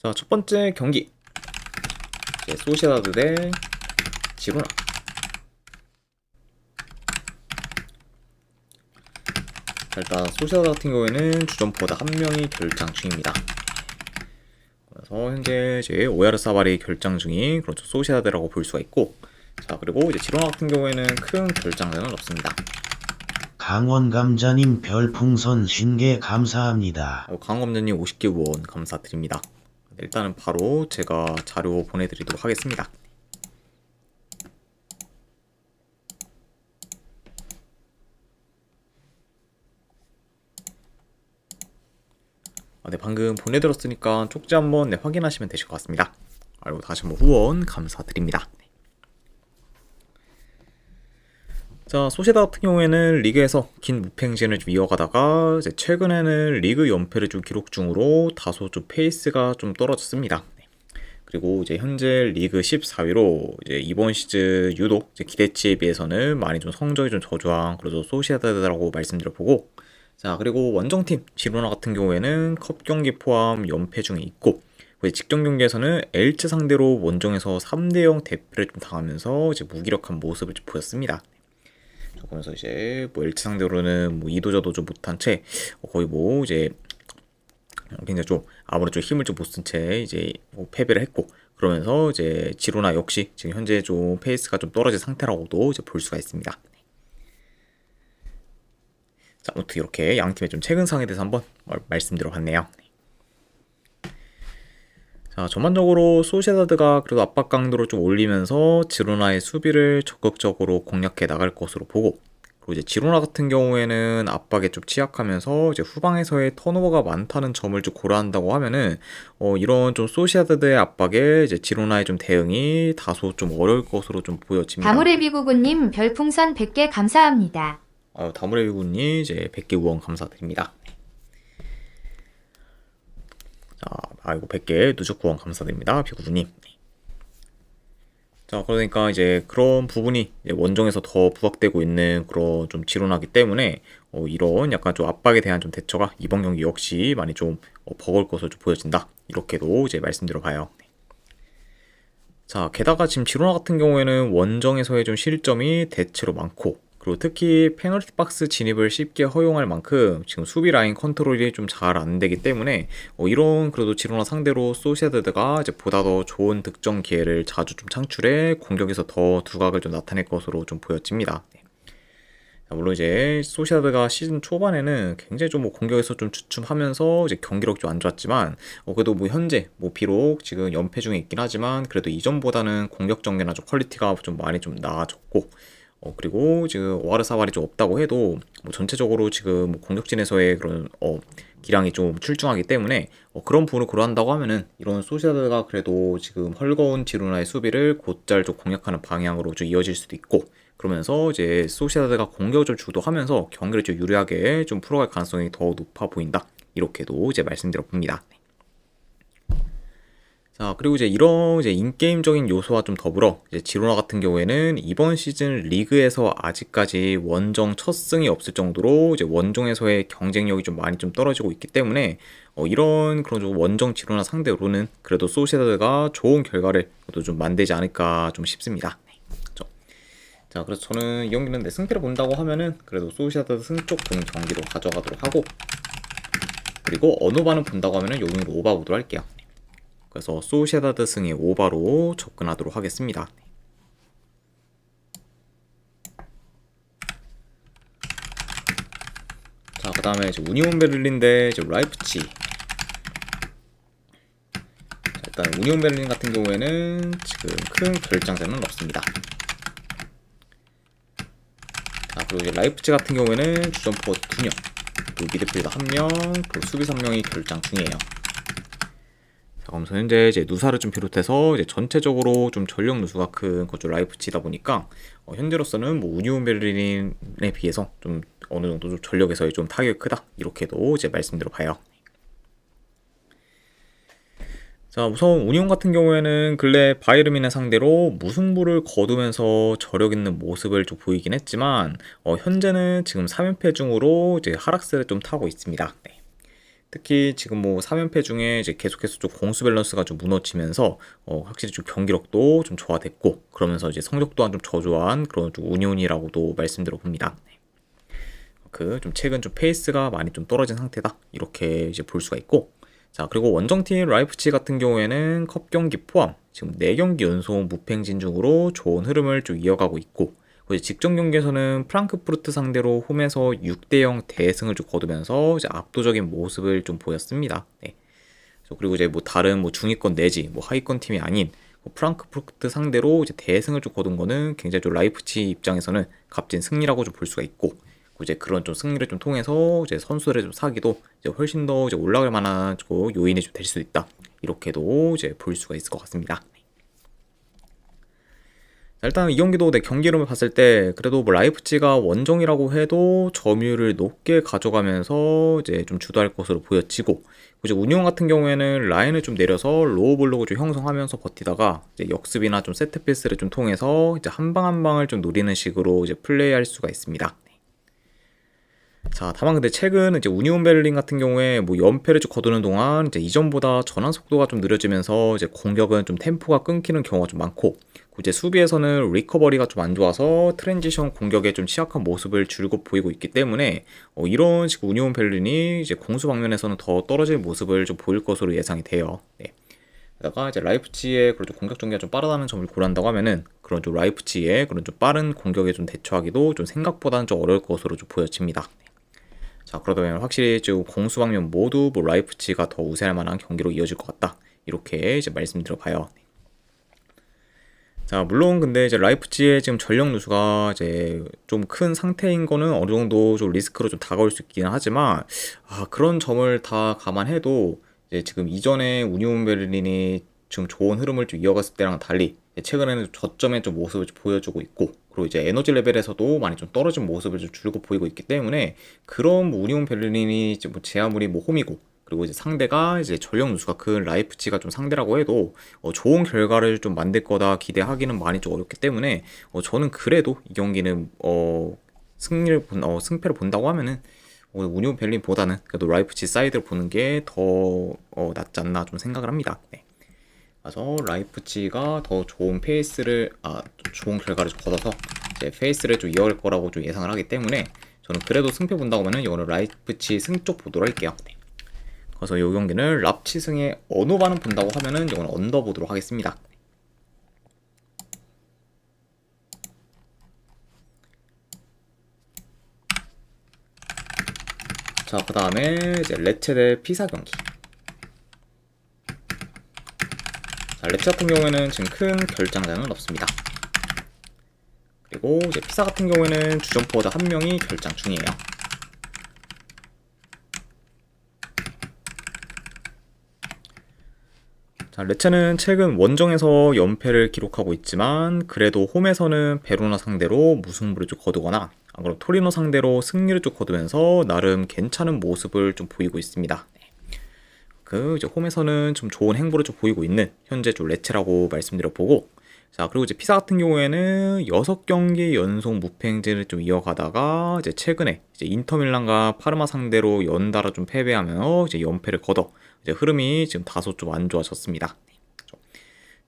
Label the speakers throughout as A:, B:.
A: 자, 첫 번째 경기. 이제 소시에다드 대 지로나. 자, 일단 소시에다드 같은 경우에는 주전포다 한 명이 결장 중입니다. 그래서 현재 이제 오야르사발이 결장 중인 그렇죠 소시에다드라고 볼 수가 있고, 자 그리고 이제 지로나 같은 경우에는 큰 결장자는 없습니다.
B: 강원감자님 별풍선 50개 감사합니다.
A: 강원감자님 50개 후원 감사드립니다. 일단은 바로 제가 자료 보내드리도록 하겠습니다. 네, 방금 보내드렸으니까 쪽지 한번 확인하시면 되실 것 같습니다. 그리고 다시 한번 후원 감사드립니다. 자, 소시에다드 같은 경우에는 리그에서 긴 무패 행진을 좀 이어가다가 이제 최근에는 리그 연패를 좀 기록 중으로 다소 좀 페이스가 좀 떨어졌습니다. 그리고 이제 현재 리그 14위로 이제 이번 시즌 유독 이제 기대치에 비해서는 많이 좀 성적이 좀 저조한 그래서 소시에다드라고 말씀드려보고, 자 그리고 원정팀 지로나 같은 경우에는 컵 경기 포함 연패 중에 있고, 직전 경기에서는 엘체 상대로 원정에서 3대0 대패를 좀 당하면서 이제 무기력한 모습을 좀 보였습니다. 그러면서 이제 뭐 엘체 상대로는 뭐 이도저도 좀 못한 채 거의 뭐 이제 굉장히 좀 아무래도 좀 힘을 좀 못 쓴 채 이제 뭐 패배를 했고, 그러면서 이제 지로나 역시 지금 현재 좀 페이스가 좀 떨어진 상태라고도 이제 볼 수가 있습니다. 자, 아무튼 이렇게 양 팀의 좀 최근 상황에 대해서 한번 말씀드려봤네요. 자, 전반적으로 소시에다드가 그래도 압박 강도를 좀 올리면서 지로나의 수비를 적극적으로 공략해 나갈 것으로 보고, 그리고 이제 지로나 같은 경우에는 압박에 좀 취약하면서 이제 후방에서의 턴오버가 많다는 점을 좀 고려한다고 하면은 이런 좀 소시에다드의 압박에 이제 지로나의 좀 대응이 다소 좀 어려울 것으로 좀 보여집니다.
C: 다무레비구구님 별풍선 100개 감사합니다.
A: 다무레비구님 이제 100개 후원 감사드립니다. 자, 이거 100개 누적 후원 감사드립니다, 비구님. 자, 그러니까 이제 그런 부분이 이제 원정에서 더 부각되고 있는 그런 좀 지로나기 때문에 이런 약간 좀 압박에 대한 좀 대처가 이번 경기 역시 많이 좀 버거울 것으로 좀 보여진다. 이렇게도 이제 말씀드려봐요. 자, 게다가 지금 지로나 같은 경우에는 원정에서의 좀 실점이 대체로 많고, 그리고 특히 페널티 박스 진입을 쉽게 허용할 만큼 지금 수비 라인 컨트롤이 좀 잘 안 되기 때문에 이런 그래도 지로나 상대로 소시에다드가 이제 보다 더 좋은 득점 기회를 자주 좀 창출해 공격에서 더 두각을 좀 나타낼 것으로 좀 보여집니다. 물론 이제 소시에다드가 시즌 초반에는 굉장히 좀 뭐 공격에서 좀 주춤하면서 이제 경기력이 좀 안 좋았지만 그래도 뭐 현재 뭐 비록 지금 연패 중에 있긴 하지만 그래도 이전보다는 공격 전개나 좀 퀄리티가 좀 많이 좀 나아졌고, 그리고 지금 오아르사발이 좀 없다고 해도 뭐 전체적으로 지금 뭐 공격진에서의 그런 기량이 좀 출중하기 때문에 그런 부분을 고려한다고 하면은 이런 소시에다드가 그래도 지금 헐거운 지로나의 수비를 곧잘 좀 공략하는 방향으로 좀 이어질 수도 있고, 그러면서 이제 소시에다드가 공격을 좀 주도하면서 경기를 좀 유리하게 좀 풀어갈 가능성이 더 높아 보인다. 이렇게도 이제 말씀드려 봅니다. 자, 그리고 이제 이런 이제 인게임적인 요소와 좀 더불어 이제 지로나 같은 경우에는 이번 시즌 리그에서 아직까지 원정 첫 승이 없을 정도로 이제 원정에서의 경쟁력이 좀 많이 좀 떨어지고 있기 때문에 이런 그런 좀 원정 지로나 상대로는 그래도 소시에다드가 좋은 결과를 또 좀 만들지 않을까 좀 싶습니다. 그렇죠? 자, 그래서 저는 이 경기는 내 승패를 본다고 하면은 그래도 소시에다드 승쪽 보는 경기로 가져가도록 하고, 그리고 어노바는 본다고 하면은 요용으로 오바 보도록 할게요. 그래서 소시에다드 승의 오바로 접근하도록 하겠습니다. 자, 그 다음에 이제 우니온 베를린 대 이제 라이프치. 자, 일단 우니온 베를린 같은 경우에는 지금 큰 결장세는 없습니다. 자, 그리고 이제 라이프치 같은 경우에는 주전포 2명, 그리고 미드필더 1명, 그리고 수비 3명이 결장 중이에요. 자, 그러면서 현재 이제 누사를 좀 비롯해서 이제 전체적으로 좀 전력 누수가 큰 거죠 라이프치다 보니까 현재로서는 뭐 우니온 베를린에 비해서 좀 어느 정도 좀 전력에서의 좀 타격이 크다. 이렇게도 이제 말씀드려 봐요. 자, 우선 우니온 같은 경우에는 근래 바이에른 상대로 무승부를 거두면서 저력 있는 모습을 좀 보이긴 했지만 현재는 지금 3연패 중으로 이제 하락세를 좀 타고 있습니다. 네. 특히 지금 뭐 3연패 중에 이제 계속해서 좀 공수 밸런스가 좀 무너지면서 확실히 좀 경기력도 좀 좋아됐고, 그러면서 이제 성적 또한 좀 저조한 그런 좀 운용이라고도 말씀드려 봅니다. 그 좀 최근 좀 페이스가 많이 좀 떨어진 상태다, 이렇게 이제 볼 수가 있고, 자 그리고 원정팀 라이프치히 같은 경우에는 컵 경기 포함 지금 4경기 연속 무패 진중으로 좋은 흐름을 좀 이어가고 있고, 이제 직전 경기에서는 프랑크푸르트 상대로 홈에서 6대0 대승을 좀 거두면서 이제 압도적인 모습을 좀 보였습니다. 네. 그리고 이제 뭐 다른 뭐 중위권 내지 뭐 하위권 팀이 아닌 프랑크푸르트 상대로 이제 대승을 좀 거둔 거는 굉장히 좀 라이프치히 입장에서는 값진 승리라고 좀 볼 수가 있고, 이제 그런 좀 승리를 좀 통해서 이제 선수들의 좀 사기도 이제 훨씬 더 이제 올라갈 만한 요인이 좀 될 수 있다, 이렇게도 이제 볼 수가 있을 것 같습니다. 자, 일단 이 경기도 내 경기 이름을 봤을 때 그래도 뭐 라이프치가 원정이라고 해도 점유율을 높게 가져가면서 이제 좀 주도할 것으로 보여지고, 이제 운용 같은 경우에는 라인을 좀 내려서 로우 블록을 좀 형성하면서 버티다가 이제 역습이나 좀 세트 패스를 좀 통해서 이제 한 방 한 방을 좀 노리는 식으로 이제 플레이할 수가 있습니다. 자, 다만 근데 최근 이제 우니온 베를린 같은 경우에 뭐 연패를 좀 거두는 동안 이제 이전보다 전환 속도가 좀 느려지면서 이제 공격은 좀 템포가 끊기는 경우가 좀 많고, 이제 수비에서는 리커버리가 좀 안 좋아서 트랜지션 공격에 좀 취약한 모습을 줄곧 보이고 있기 때문에 이런 식 우니온 베를린이 이제 공수 방면에서는 더 떨어질 모습을 좀 보일 것으로 예상이 돼요. 네. 게다가 이제 라이프치히의 그런 좀 공격 전개가 좀 빠르다는 점을 고려한다고 하면은 그런 좀 라이프치히의 그런 좀 빠른 공격에 좀 대처하기도 좀 생각보다는 좀 어려울 것으로 좀 보여집니다. 자, 그러다 보면 확실히 좀 공수 방면 모두 뭐 라이프치히가 더 우세할 만한 경기로 이어질 것 같다, 이렇게 이제 말씀드려봐요. 자, 물론 근데 이제 라이프치히의 지금 전력 누수가 이제 좀 큰 상태인 거는 어느 정도 좀 리스크로 좀 다가올 수 있기는 하지만, 그런 점을 다 감안해도 이제 지금 이전에 우니온 베를린이 지금 좋은 흐름을 좀 이어갔을 때랑 달리 최근에는 저점의 좀 모습을 좀 보여주고 있고, 그리고 이제 에너지 레벨에서도 많이 좀 떨어진 모습을 좀 줄고 보이고 있기 때문에, 그런 뭐 우니온 베를린이 이제 뭐 제 아무리 뭐 홈이고, 그리고 이제 상대가 이제 전력 누수가 큰 라이프치히가 좀 상대라고 해도 좋은 결과를 좀 만들 거다 기대하기는 많이 좀 어렵기 때문에, 저는 그래도 이 경기는 승패를 본다고 하면은 우니온 베를린보다는 그래도 라이프치히 사이드를 보는 게 더 낫지 않나 좀 생각을 합니다. 네. 그래서 라이프치히가 더 좋은 좋은 결과를 좀 거둬서 이제 페이스를 좀 이어갈 거라고 좀 예상을 하기 때문에, 저는 그래도 승패 본다고 하면은 이거는 라이프치히 승 쪽 보도록 할게요. 네. 그래서 이 경기는 랍치승의 어느 반은 본다고 하면은 이건 언더 보도록 하겠습니다. 자, 그 다음에 이제 레체 대 피사 경기. 자, 레체 같은 경우에는 지금 큰 결장자는 없습니다. 그리고 이제 피사 같은 경우에는 주전포워드 한 명이 결장 중이에요. 자, 레체는 최근 원정에서 연패를 기록하고 있지만 그래도 홈에서는 베로나 상대로 무승부를 좀 거두거나, 그리고 토리노 상대로 승리를 좀 거두면서 나름 괜찮은 모습을 좀 보이고 있습니다. 이제 홈에서는 좀 좋은 행보를 좀 보이고 있는 현재 좀 레체라고 말씀드려보고, 자 그리고 이제 피사 같은 경우에는 6경기 연속 무패 행진을 좀 이어가다가 이제 최근에 이제 인터밀란과 파르마 상대로 연달아 좀 패배하며 이제 연패를 거둬 이제 흐름이 지금 다소 좀 안 좋아졌습니다.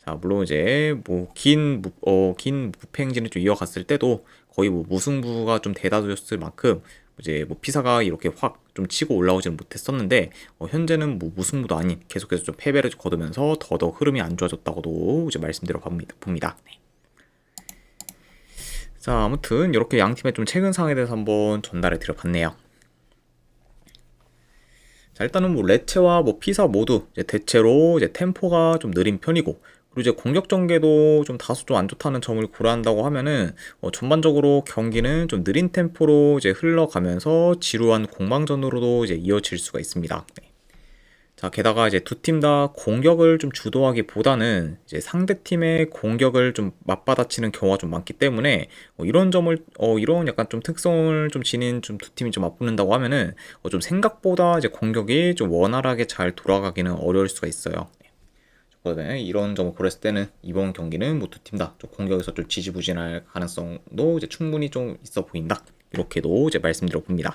A: 자 물론 이제 뭐 긴 무패 행진을 좀 이어갔을 때도 거의 뭐 무승부가 좀 대다수였을 만큼 이제 뭐 피사가 이렇게 확 좀 치고 올라오지는 못했었는데, 현재는 뭐 무승부도 아닌 계속해서 좀 패배를 거두면서 더더욱 흐름이 안 좋아졌다고도 이제 말씀드려 봅니다. 네. 자 아무튼 이렇게 양 팀의 좀 최근 상황에 대해서 한번 전달해 드려봤네요. 자 일단은 뭐 레체와 뭐 피사 모두 이제 대체로 이제 템포가 좀 느린 편이고, 그리고 이제 공격 전개도 좀 다소 좀 안 좋다는 점을 고려한다고 하면은 전반적으로 경기는 좀 느린 템포로 이제 흘러가면서 지루한 공방전으로도 이제 이어질 수가 있습니다. 네. 자 게다가 이제 두 팀 다 공격을 좀 주도하기보다는 이제 상대 팀의 공격을 좀 맞받아치는 경우가 좀 많기 때문에 이런 점을 이런 약간 좀 특성을 좀 지닌 좀 두 팀이 좀 맞붙는다고 하면은 좀 생각보다 이제 공격이 좀 원활하게 잘 돌아가기는 어려울 수가 있어요. 그다음에 이런 점을 고렸을 때는 이번 경기는 뭐 두 팀 다 좀 공격에서 좀 지지부진할 가능성도 이제 충분히 좀 있어 보인다, 이렇게도 이제 말씀드려 봅니다.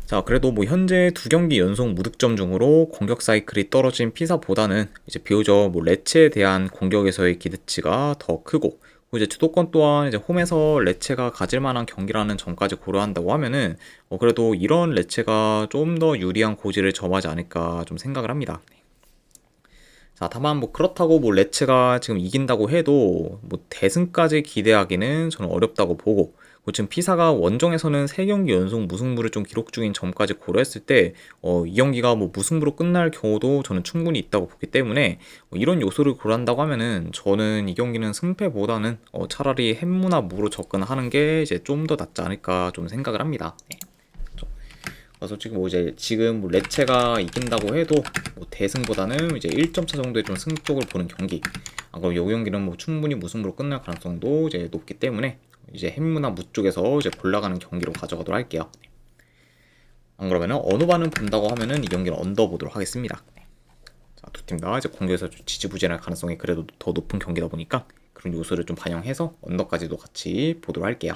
A: 자, 그래도 뭐 현재 2경기 연속 무득점 중으로 공격 사이클이 떨어진 피사보다는 이제 비교적 뭐 레츠에 대한 공격에서의 기대치가 더 크고, 이제 주도권 또한 이제 홈에서 레츠가 가질 만한 경기라는 점까지 고려한다고 하면은 그래도 이런 레츠가 좀 더 유리한 고지를 점하지 않을까 좀 생각을 합니다. 자, 다만 뭐 그렇다고 뭐 레츠가 지금 이긴다고 해도 뭐 대승까지 기대하기는 저는 어렵다고 보고, 지금 피사가 원정에서는 3경기 연속 무승부를 좀 기록 중인 점까지 고려했을 때 이 경기가 뭐 무승부로 끝날 경우도 저는 충분히 있다고 보기 때문에 이런 요소를 고려한다고 하면은 저는 이 경기는 승패보다는 차라리 햄무나 무로 접근하는 게 이제 좀 더 낫지 않을까 좀 생각을 합니다. 네. 그래서 지금 뭐 레체가 이긴다고 해도 뭐 대승보다는 이제 1점 차 정도의 좀 승쪽을 보는 경기. 그럼 이 경기는 뭐 충분히 무승부로 끝날 가능성도 이제 높기 때문에 이제 햄무나 무 쪽에서 이제 골라가는 경기로 가져가도록 할게요. 안 그러면은 어느 반은 본다고 하면은 이 경기는 언더 보도록 하겠습니다. 자, 두 팀 다 이제 공격에서 좀 지지부진할 가능성이 그래도 더 높은 경기다 보니까 그런 요소를 좀 반영해서 언더까지도 같이 보도록 할게요.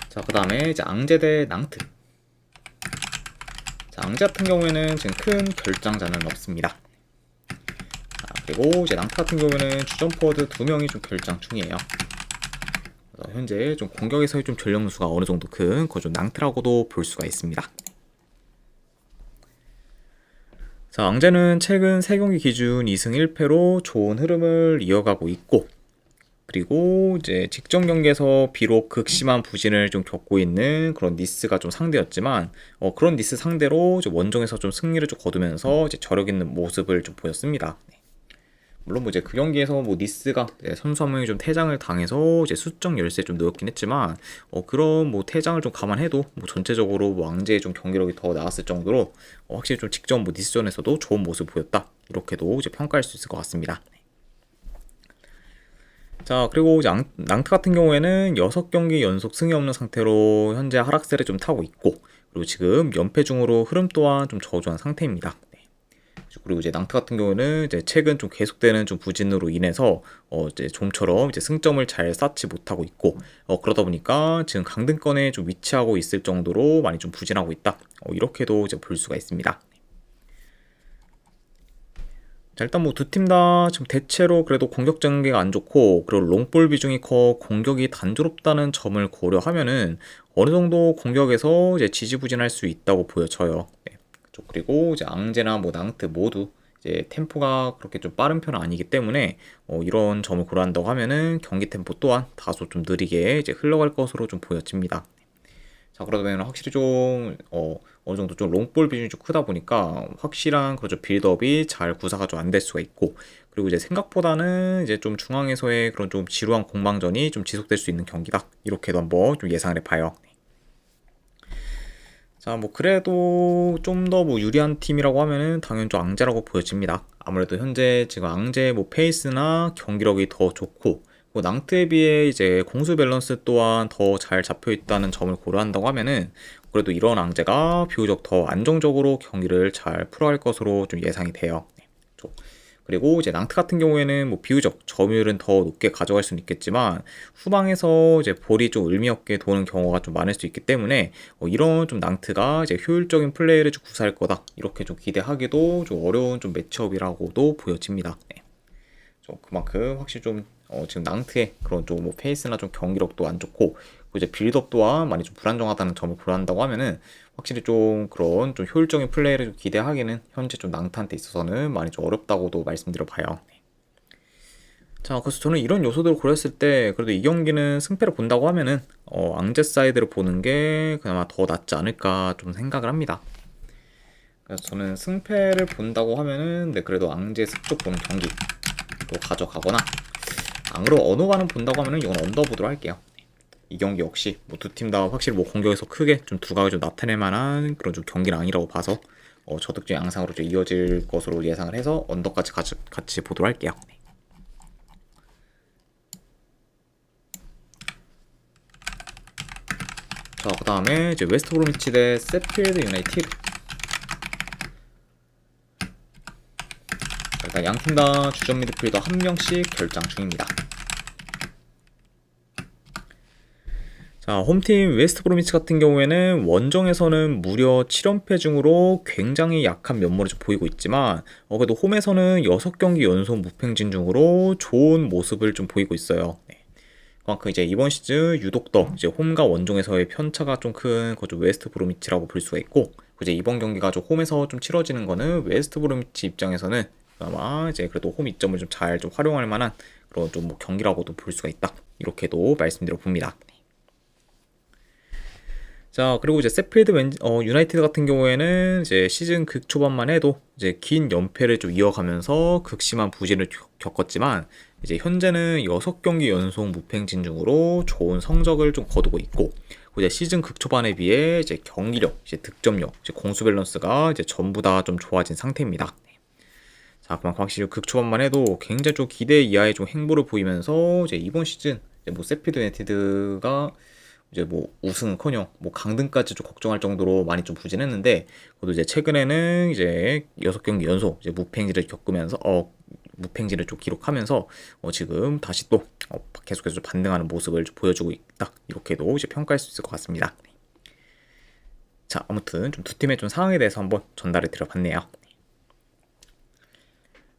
A: 자, 그 다음에 이제 앙제 대 낭트. 자, 앙제 같은 경우에는 지금 큰 결장자는 없습니다. 자, 그리고 이제 낭트 같은 경우에는 주전 포워드 2명이 좀 결장 중이에요. 그래서 현재 좀 공격에서의 좀 전력 누수가 어느 정도 큰 그거 좀 낭트라고도 볼 수가 있습니다. 자, 앙제는 최근 3경기 기준 2승 1패로 좋은 흐름을 이어가고 있고, 그리고 이제 직전 경기에서 비록 극심한 부진을 좀 겪고 있는 그런 니스가 좀 상대였지만 그런 니스 상대로 이제 원정에서 좀 승리를 좀 거두면서 이제 저력 있는 모습을 좀 보였습니다. 물론 뭐 이제 그 경기에서 뭐 니스가 선수 한 명이 좀 퇴장을 당해서 이제 수적 열세에 좀 놓였긴 했지만 그런 뭐 퇴장을 좀 감안해도 뭐 전체적으로 뭐 앙제의 좀 경기력이 더 나았을 정도로 확실히 좀 직전 뭐 니스전에서도 좋은 모습 보였다, 이렇게도 이제 평가할 수 있을 것 같습니다. 자, 그리고 이제 낭트 같은 경우에는 6경기 연속 승이 없는 상태로 현재 하락세를 좀 타고 있고, 그리고 지금 연패 중으로 흐름 또한 좀 저조한 상태입니다. 네. 그리고 이제 낭트 같은 경우는 이제 최근 좀 계속되는 좀 부진으로 인해서 이제 좀처럼 이제 승점을 잘 쌓지 못하고 있고, 그러다 보니까 지금 강등권에 좀 위치하고 있을 정도로 많이 좀 부진하고 있다, 이렇게도 이제 볼 수가 있습니다. 자, 일단 뭐 두 팀 다 지금 대체로 그래도 공격 전개가 안 좋고, 그리고 롱볼 비중이 커 공격이 단조롭다는 점을 고려하면은 어느 정도 공격에서 이제 지지부진할 수 있다고 보여져요. 네. 그리고 이제 앙제나 뭐 낭트 모두 이제 템포가 그렇게 좀 빠른 편은 아니기 때문에 이런 점을 고려한다고 하면은 경기 템포 또한 다소 좀 느리게 이제 흘러갈 것으로 좀 보여집니다. 자, 그러다 보면 확실히 좀 어느 정도 좀 롱볼 비중이 좀 크다 보니까 확실한 그렇죠 빌드업이 잘 구사가 좀 안 될 수가 있고, 그리고 이제 생각보다는 이제 좀 중앙에서의 그런 좀 지루한 공방전이 좀 지속될 수 있는 경기다, 이렇게도 한번 좀 예상을 해봐요. 자, 뭐 그래도 좀 더 뭐 유리한 팀이라고 하면은 당연히 좀 앙제라고 보여집니다. 아무래도 현재 지금 앙제의 뭐 페이스나 경기력이 더 좋고, 낭트에 비해 이제 공수 밸런스 또한 더 잘 잡혀 있다는 점을 고려한다고 하면은 그래도 이런 앙제가 비교적 더 안정적으로 경기를 잘 풀어갈 것으로 좀 예상이 돼요. 그리고 이제 낭트 같은 경우에는 뭐 비교적 점유율은 더 높게 가져갈 수는 있겠지만 후방에서 이제 볼이 좀 의미 없게 도는 경우가 좀 많을 수 있기 때문에 이런 좀 낭트가 이제 효율적인 플레이를 좀 구사할 거다, 이렇게 좀 기대하기도 좀 어려운 좀 매치업이라고도 보여집니다. 네. 그만큼 확실히 좀 지금 낭트의 그런 좀 뭐 페이스나 좀 경기력도 안 좋고, 이제 빌드업 또한 많이 좀 불안정하다는 점을 고려한다고 하면은 확실히 좀 그런 좀 효율적인 플레이를 좀 기대하기는 현재 좀 낭트한테 있어서는 많이 좀 어렵다고도 말씀드려봐요. 자, 그래서 저는 이런 요소들을 고려했을 때 그래도 이 경기는 승패를 본다고 하면은 앙제 사이드를 보는 게 그나마 더 낫지 않을까 좀 생각을 합니다. 그래서 저는 승패를 본다고 하면은 그래도 앙제 승쪽 보는 경기로 가져가거나, 안 그러고 어느 반은 본다고 하면은 이건 언더 보도록 할게요. 이 경기 역시 뭐 두 팀 다 확실히 뭐 공격에서 크게 좀 두각을 좀 나타낼 만한 그런 좀 경기는 아니라고 봐서 저득점 양상으로 좀 이어질 것으로 예상을 해서 언더까지 같이 보도록 할게요. 자, 그 다음에 이제 웨스트 브로미치 대 세필드 유나이티드. 일단 양팀 다 주전 미드필더 한 명씩 결장 중입니다. 자, 홈팀 웨스트 브로미치 같은 경우에는 원정에서는 무려 7연패 중으로 굉장히 약한 면모를 좀 보이고 있지만 그래도 홈에서는 6경기 연속 무패행진 중으로 좋은 모습을 좀 보이고 있어요. 네. 그만큼 이제 이번 시즌 유독 더 이제 홈과 원정에서의 편차가 좀 큰 그좀 웨스트 브로미치라고 볼 수가 있고, 이제 이번 경기가 좀 홈에서 좀 치러지는 거는 웨스트 브로미치 입장에서는 아마 이제 그래도 홈 이점을 좀 잘 좀 활용할 만한 그런 좀 뭐 경기라고도 볼 수가 있다. 이렇게도 말씀드려 봅니다. 자, 그리고 이제 유나이티드 같은 경우에는 이제 시즌 극초반만 해도 이제 긴 연패를 좀 이어가면서 극심한 부진을 겪었지만 이제 현재는 6경기 연속 무패행진 중으로 좋은 성적을 좀 거두고 있고, 이제 시즌 극초반에 비해 이제 경기력, 이제 득점력, 이제 공수 밸런스가 이제 전부 다 좀 좋아진 상태입니다. 자, 그만큼 확실히 극초반만 해도 굉장히 좀 기대 이하의 좀 행보를 보이면서 이제 이번 시즌 이제 뭐 세필드 유나이티드가 이제 뭐 우승은커녕 뭐 강등까지 좀 걱정할 정도로 많이 좀 부진했는데, 그래도 이제 최근에는 이제 6경기 연속 이제 무패행진을 겪으면서 무패행진을 좀 기록하면서 지금 다시 또 계속해서 좀 반등하는 모습을 좀 보여주고 있다. 이렇게도 이제 평가할 수 있을 것 같습니다. 자, 아무튼 좀 두 팀의 좀 상황에 대해서 한번 전달해 드려봤네요.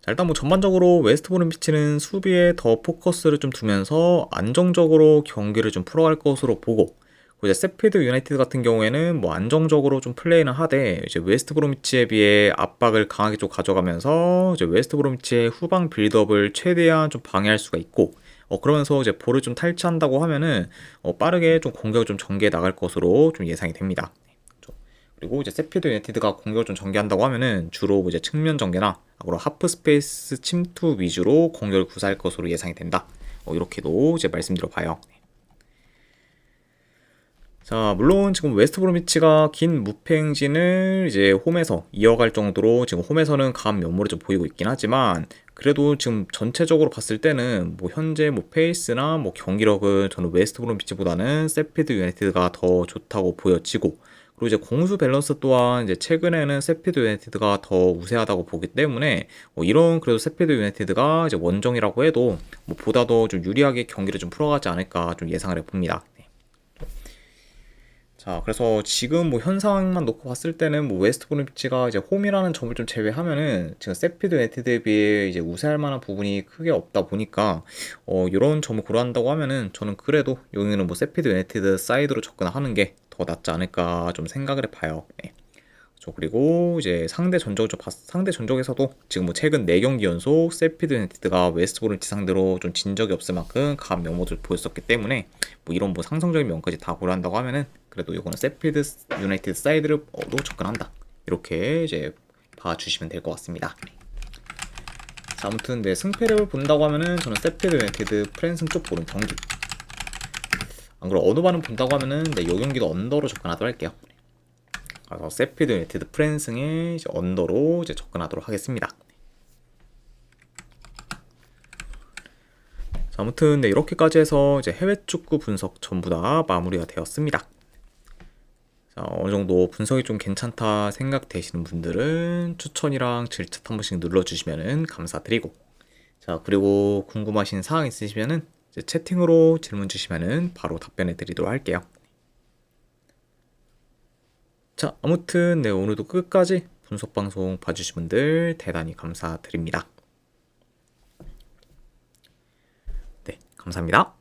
A: 자, 일단 뭐 전반적으로 웨스트 브롬위치는 수비에 더 포커스를 좀 두면서 안정적으로 경기를 좀 풀어갈 것으로 보고, 이제 세필드 유나이티드 같은 경우에는 뭐 안정적으로 좀 플레이는 하되 이제 웨스트 브롬위치에 비해 압박을 강하게 좀 가져가면서 이제 웨스트 브롬위치의 후방 빌드업을 최대한 좀 방해할 수가 있고, 그러면서 이제 볼을 좀 탈취한다고 하면은 빠르게 좀 공격을 좀 전개해 나갈 것으로 좀 예상이 됩니다. 그리고 이제 세필드 유나이티드가 공격을 좀 전개한다고 하면은 주로 이제 측면 전개나 그리고 하프 스페이스 침투 위주로 공격을 구사할 것으로 예상이 된다. 이렇게도 이제 말씀드려 봐요. 자, 물론 지금 웨스트 브로미치가 긴 무패행진을 이제 홈에서 이어갈 정도로 지금 홈에서는 강한 면모를 좀 보이고 있긴 하지만, 그래도 지금 전체적으로 봤을 때는 뭐 현재 뭐 페이스나 뭐 경기력은 저는 웨스트 브로미치보다는 세필드 유나이티드가 더 좋다고 보여지고, 그리고 이제 공수 밸런스 또한 이제 최근에는 세필드 유나이티드가 더 우세하다고 보기 때문에 이런 그래도 세필드 유나이티드가 이제 원정이라고 해도 뭐 보다 더 좀 유리하게 경기를 좀 풀어가지 않을까 좀 예상을 해봅니다. 자, 그래서 지금 뭐 현 상황만 놓고 봤을 때는 뭐 웨스트 브로미치가 이제 홈이라는 점을 좀 제외하면은 지금 세필드 유나이티드에 비해 이제 우세할 만한 부분이 크게 없다 보니까 이런 점을 고려한다고 하면은 저는 그래도 여기는 뭐 세필드 유나이티드 사이드로 접근하는 게 더 낫지 않을까 좀 생각을 해봐요. 네. 그리고 이제 상대 전적에서도 지금 뭐 최근 4경기 연속 세필드 유나이티드가 웨스트 브로미치 상대로 좀 진 적이 없을 만큼 강한 면모를 보였었기 때문에 뭐 이런 뭐 상성적인 면까지 다 고려한다고 하면은 그래도 이거는 세필드 유나이티드 사이드로 접근한다. 이렇게 이제 봐주시면 될 것 같습니다. 자, 아무튼 네, 승패를 본다고 하면은 저는 세필드 유나이티드 프랜승 쪽 보는 경기. 안 그럼 어느 반은 본다고 하면은 네, 이 경기도 언더로 접근하도록 할게요. 그래서 세필드 유나이티드 프랜승에 이제 언더로 이제 접근하도록 하겠습니다. 자, 아무튼 네, 이렇게까지 해서 이제 해외 축구 분석 전부 다 마무리가 되었습니다. 자, 어느 정도 분석이 좀 괜찮다 생각되시는 분들은 추천이랑 질책 한 번씩 눌러주시면 감사드리고, 자, 그리고 궁금하신 사항 있으시면은 이제 채팅으로 질문 주시면은 바로 답변해 드리도록 할게요. 자, 아무튼 네, 오늘도 끝까지 분석 방송 봐주신 분들 대단히 감사드립니다. 네, 감사합니다.